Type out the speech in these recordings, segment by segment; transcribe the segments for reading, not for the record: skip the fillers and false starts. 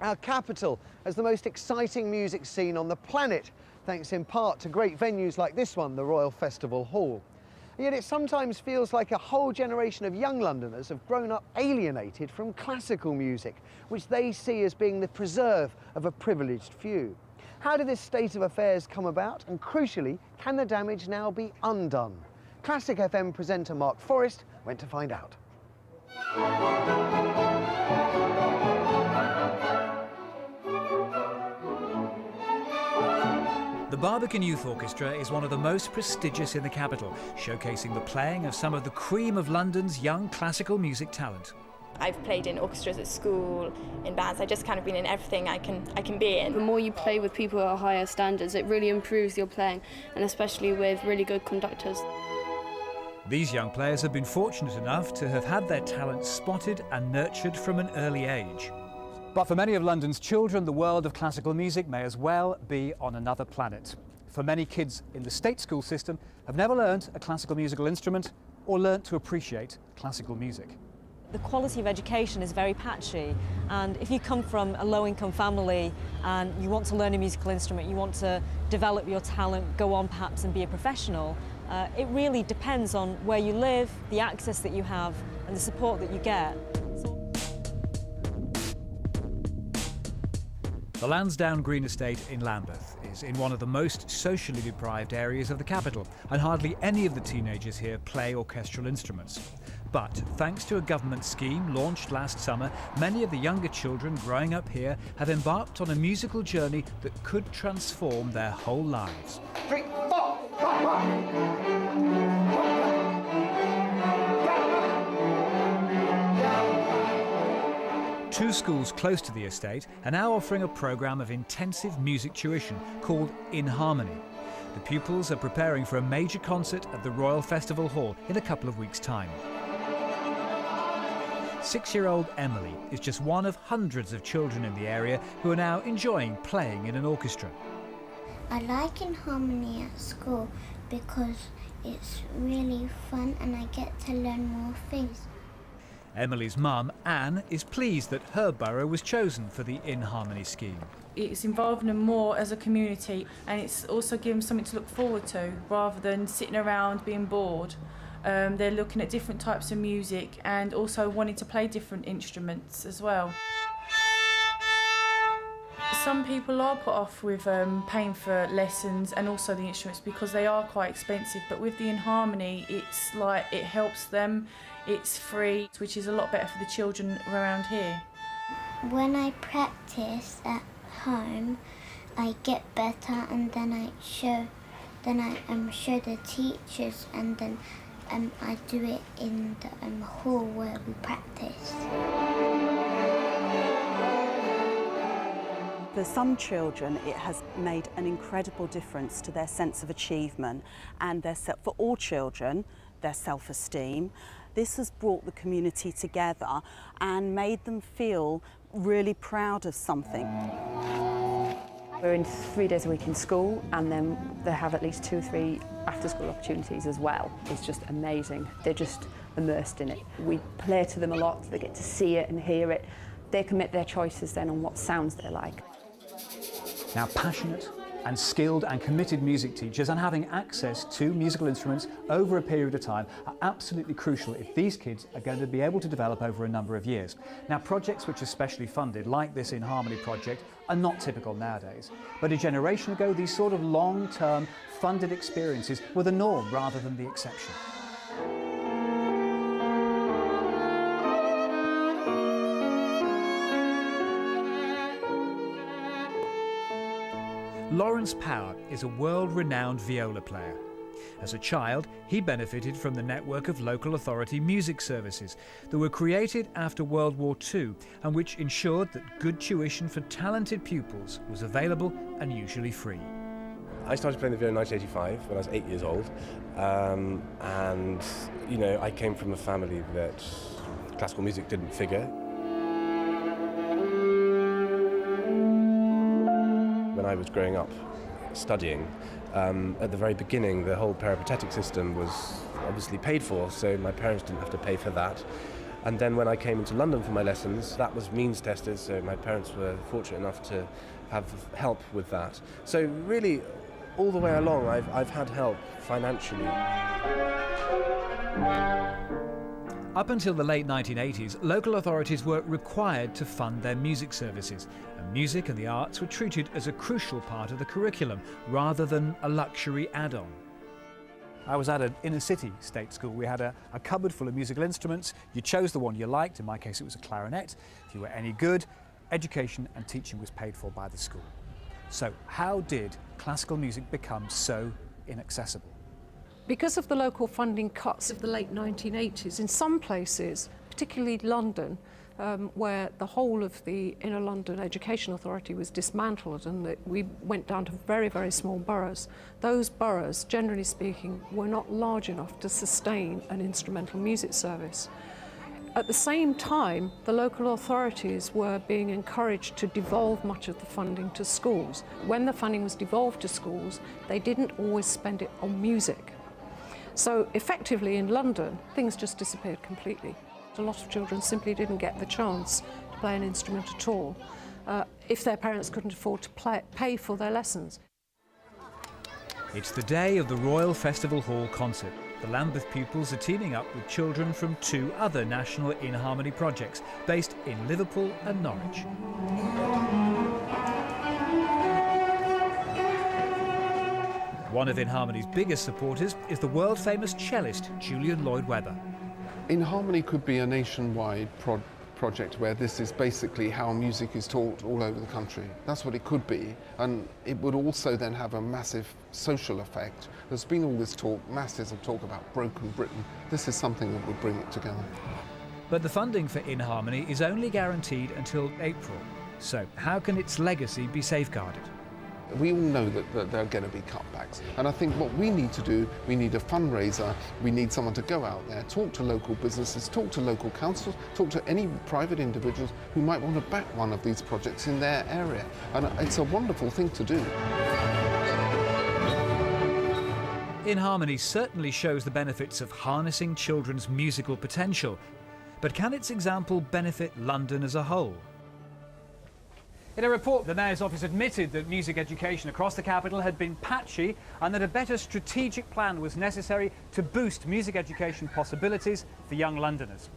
Our capital has the most exciting music scene on the planet, thanks in part to great venues like this one, the Royal Festival Hall. And yet it sometimes feels like a whole generation of young Londoners have grown up alienated from classical music, which they see as being the preserve of a privileged few. How did this state of affairs come about? And crucially, can the damage now be undone? Classic FM presenter Mark Forrest went to find out. The Barbican Youth Orchestra is one of the most prestigious in the capital, showcasing the playing of some of the cream of London's young classical music talent. I've played in orchestras at school, in bands. I've just kind of been in everything I can be in. The more you play with people at higher standards, it really improves your playing, and especially with really good conductors. These young players have been fortunate enough to have had their talents spotted and nurtured from an early age. But for many of London's children, the world of classical music may as well be on another planet. For many kids in the state school system have never learned a classical musical instrument or learnt to appreciate classical music. The quality of education is very patchy, and if you come from a low-income family and you want to learn a musical instrument, you want to develop your talent, go on perhaps and be a professional, it really depends on where you live, the access that you have and the support that you get. The Lansdowne Green Estate in Lambeth is in one of the most socially deprived areas of the capital, and hardly any of the teenagers here play orchestral instruments. But thanks to a government scheme launched last summer, many of the younger children growing up here have embarked on a musical journey that could transform their whole lives. 3, 4, 5. Two schools close to the estate are now offering a programme of intensive music tuition called In Harmony. The pupils are preparing for a major concert at the Royal Festival Hall in a couple of weeks' time. 6-year-old Emily is just one of hundreds of children in the area who are now enjoying playing in an orchestra. I like In Harmony at school because it's really fun and I get to learn more things. Emily's mum, Anne, is pleased that her borough was chosen for the In Harmony scheme. It's involving them more as a community, and it's also giving them something to look forward to rather than sitting around being bored. They're looking at different types of music and also wanting to play different instruments as well. Some people are put off with paying for lessons and also the instruments because they are quite expensive, but with the In Harmony it's like it helps them, it's free, which is a lot better for the children around here. When I practice at home I get better, and then I show the teachers, and then I do it in the hall where we practice. For some children, it has made an incredible difference to their sense of achievement and for all children, their self-esteem. This has brought the community together and made them feel really proud of something. We're in 3 days a week in school, and then they have at least 2 or 3 after-school opportunities as well. It's just amazing. They're just immersed in it. We play to them a lot. They get to see it and hear it. They can make their choices then on what sounds they like. Now, passionate and skilled and committed music teachers and having access to musical instruments over a period of time are absolutely crucial if these kids are going to be able to develop over a number of years. Now, projects which are specially funded, like this In Harmony project, are not typical nowadays. But a generation ago, these sort of long-term funded experiences were the norm rather than the exception. Lawrence Power is a world-renowned viola player. As a child, he benefited from the network of local authority music services that were created after World War II and which ensured that good tuition for talented pupils was available and usually free. I started playing the viola in 1985 when I was 8 years old, and you know, I came from a family that classical music didn't figure. When I was growing up studying, at the very beginning the whole peripatetic system was obviously paid for, so my parents didn't have to pay for that. And then when I came into London for my lessons, that was means tested, so my parents were fortunate enough to have help with that. So really, all the way along, I've had help financially. Up until the late 1980s, local authorities were required to fund their music services, and music and the arts were treated as a crucial part of the curriculum rather than a luxury add-on. I was at an inner-city state school. We had a cupboard full of musical instruments. You chose the one you liked. In my case, it was a clarinet. If you were any good, education and teaching was paid for by the school. So how did classical music become so inaccessible? Because of the local funding cuts of the late 1980s, in some places, particularly London, where the whole of the Inner London Education Authority was dismantled and that we went down to very, very small boroughs, those boroughs, generally speaking, were not large enough to sustain an instrumental music service. At the same time, the local authorities were being encouraged to devolve much of the funding to schools. When the funding was devolved to schools, they didn't always spend it on music. So effectively in London, things just disappeared completely. A lot of children simply didn't get the chance to play an instrument at all if their parents couldn't afford to pay for their lessons. It's the day of the Royal Festival Hall concert. The Lambeth pupils are teaming up with children from 2 other national In Harmony projects based in Liverpool and Norwich. One of In Harmony's biggest supporters is the world-famous cellist Julian Lloyd-Webber. In Harmony could be a nationwide project where this is basically how music is taught all over the country. That's what it could be, and it would also then have a massive social effect. There's been all this talk, masses of talk about broken Britain. This is something that would bring it together. But the funding for In Harmony is only guaranteed until April. So how can its legacy be safeguarded? We all know that there are going to be cutbacks, and I think what we need to do, we need a fundraiser, we need someone to go out there, talk to local businesses, talk to local councils, talk to any private individuals who might want to back one of these projects in their area, and it's a wonderful thing to do. In Harmony certainly shows the benefits of harnessing children's musical potential, but can its example benefit London as a whole? In a report, the Mayor's Office admitted that music education across the capital had been patchy and that a better strategic plan was necessary to boost music education possibilities for young Londoners.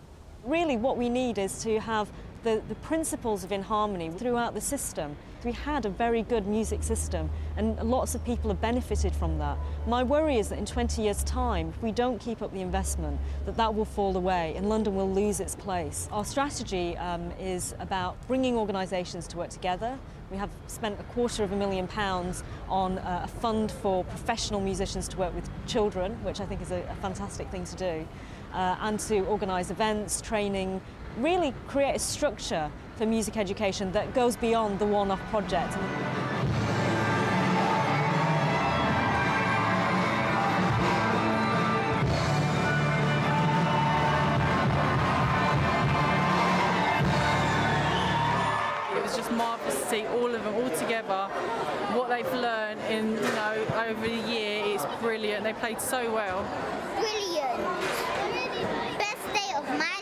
Really what we need is to have the principles of In Harmony throughout the system. We had a very good music system and lots of people have benefited from that. My worry is that in 20 years' time, if we don't keep up the investment, that will fall away and London will lose its place. Our strategy is about bringing organisations to work together. We have spent £250,000 on a fund for professional musicians to work with children, which I think is a fantastic thing to do, and to organise events, training, really create a structure for music education that goes beyond the one-off project. It was just marvellous to see all of them all together, what they've learned in, over the year. It's brilliant. They played so well. Brilliant. Best day of my